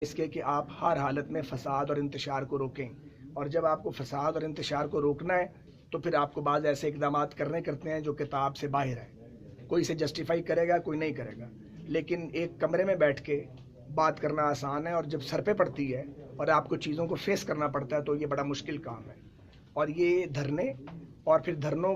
اس کے کہ آپ ہر حالت میں فساد اور انتشار کو روکیں، اور جب آپ کو فساد اور انتشار کو روکنا ہے تو پھر آپ کو بعض ایسے اقدامات کرتے ہیں جو کتاب سے باہر ہیں. کوئی اسے جسٹیفائی کرے گا، کوئی نہیں کرے گا، لیکن ایک کمرے میں بیٹھ کے بات کرنا آسان ہے، اور جب سر پہ پڑتی ہے اور آپ کو چیزوں کو فیس کرنا پڑتا ہے تو یہ بڑا مشکل کام ہے. اور یہ دھرنے اور پھر دھرنوں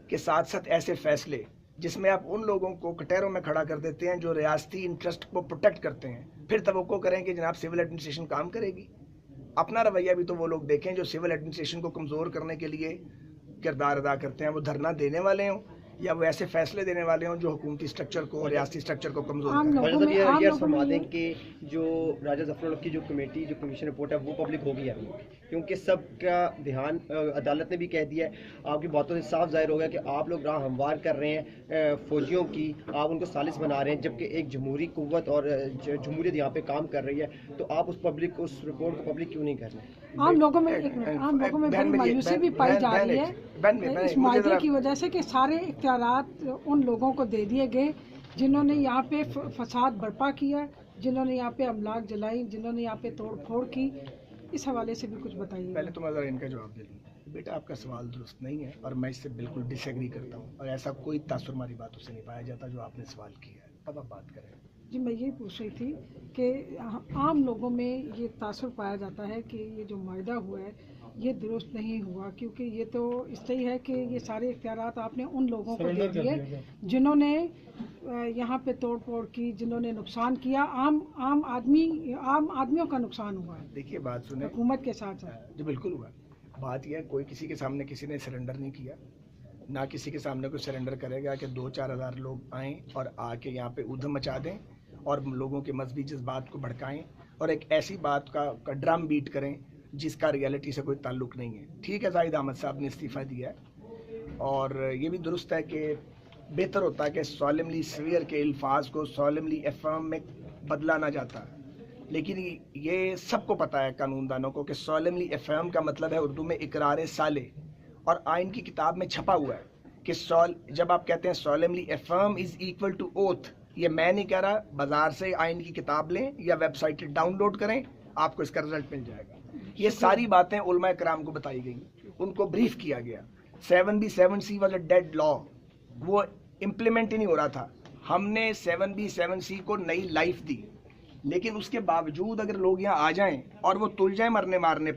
کے ساتھ ساتھ ایسے فیصلے جس میں آپ ان لوگوں کو کٹہروں میں کھڑا کر دیتے ہیں جو ریاستی انٹرسٹ کو پروٹیکٹ کرتے ہیں، پھر توقع کریں کہ جناب سول ایڈمنسٹریشن کام کرے گی. اپنا رویہ بھی تو وہ لوگ دیکھیں جو سول ایڈمنسٹریشن کو کمزور کرنے کے لیے کردار ادا کرتے ہیں، وہ دھرنا دینے والے ہوں یا وہ ایسے فیصلے دینے والے ہوں جو حکومتی سٹرکچر کو، ریاستی سٹرکچر کو کمزور کریں. یہ فرما دیں کہ جو راجہ ظفر الحق کی جو کمیٹی جو کمیشن رپورٹ ہے وہ پبلک ہوگی ابھی، کیونکہ سب کا دھیان عدالت نے بھی کہہ دیا ہے، آپ کی باتوں سے صاف ظاہر ہو گیا کہ آپ لوگ راہ ہموار کر رہے ہیں فوجیوں کی، آپ ان کو سالس بنا رہے ہیں، جبکہ ایک جمہوری قوت اور جمہوریت یہاں پہ کام کر رہی ہے. تو آپ اس رپورٹ کو پبلک کیوں نہیں کر رہے؟ عام لوگوں میں بڑی مایوسی بھی پائی جا رہی ہے اس معاہدے کی وجہ سے کہ سارے اختیارات ان لوگوں کو دے دیے گئے جنہوں نے یہاں پہ فساد برپا کیا، جنہوں نے یہاں پہ املاک جلائی، جنہوں نے یہاں پہ توڑ پھوڑ کی. اس حوالے سے بھی کچھ بتائیے. پہلے تو میں ذرا ان کا جواب دے لوں. بیٹا آپ کا سوال درست نہیں ہے اور میں اس سے بالکل ڈس ایگری کرتا ہوں، اور ایسا کوئی تاثر ہماری باتوں سے نہیں پایا جاتا جو آپ نے سوال کیا ہے. اب آپ بات کریں. جی میں یہی پوچھ رہی تھی کہ عام لوگوں میں یہ تاثر پایا جاتا ہے کہ یہ جو معاہدہ ہوا ہے یہ درست نہیں ہوا، کیونکہ یہ تو اس طرح ہے کہ یہ سارے اختیارات آپ نے ان لوگوں کو دے دیے جنہوں نے یہاں پہ توڑ پھوڑ کی، جنہوں نے نقصان کیا. عام آدمیوں کا نقصان ہوا ہے. دیکھیے بات سنیں، حکومت کے ساتھ ساتھ جی بالکل ہوا. بات یہ ہے کوئی کسی کے سامنے کسی نے سرنڈر نہیں کیا، نہ کسی کے سامنے کوئی سرنڈر کرے گا کہ 2-4 ہزار لوگ آئیں اور آ کے یہاں پہ ادھم مچا دیں اور لوگوں کے مذہبی جذبات کو بھڑکائیں اور ایک ایسی بات کا ڈرم بیٹ کریں جس کا ریئلٹی سے کوئی تعلق نہیں ہے. ٹھیک ہے، زاہد احمد صاحب نے استعفیٰ دیا ہے اور یہ بھی درست ہے کہ بہتر ہوتا ہے کہ سالملی سویئر کے الفاظ کو سالملی افرم میں بدلا نہ جاتا ہے، لیکن یہ سب کو پتہ ہے قانون دانوں کو کہ سالملی افرم کا مطلب ہے اردو میں اقرار صالح، اور آئین کی کتاب میں چھپا ہوا ہے کہ جب آپ کہتے ہیں سالملی افرم از ایکول ٹو اوتھ، یہ میں نہیں کہہ رہا، بازار سے آئین کی کتاب لیں یا ویب سائٹ ڈاؤن لوڈ کریں، آپ کو اس کا رزلٹ مل جائے گا. یہ ساری باتیں علماء کرام کو بتائی گئیں، ان کو بریف کیا گیا. 7B7C واز اے ڈیڈ لا، وہ امپلیمنٹ ہی نہیں ہو رہا تھا. ہم نے 7B7C کو نئی لائف دی، لیکن اس کے باوجود اگر لوگ یہاں آ جائیں اور وہ تل جائیں مرنے مارنے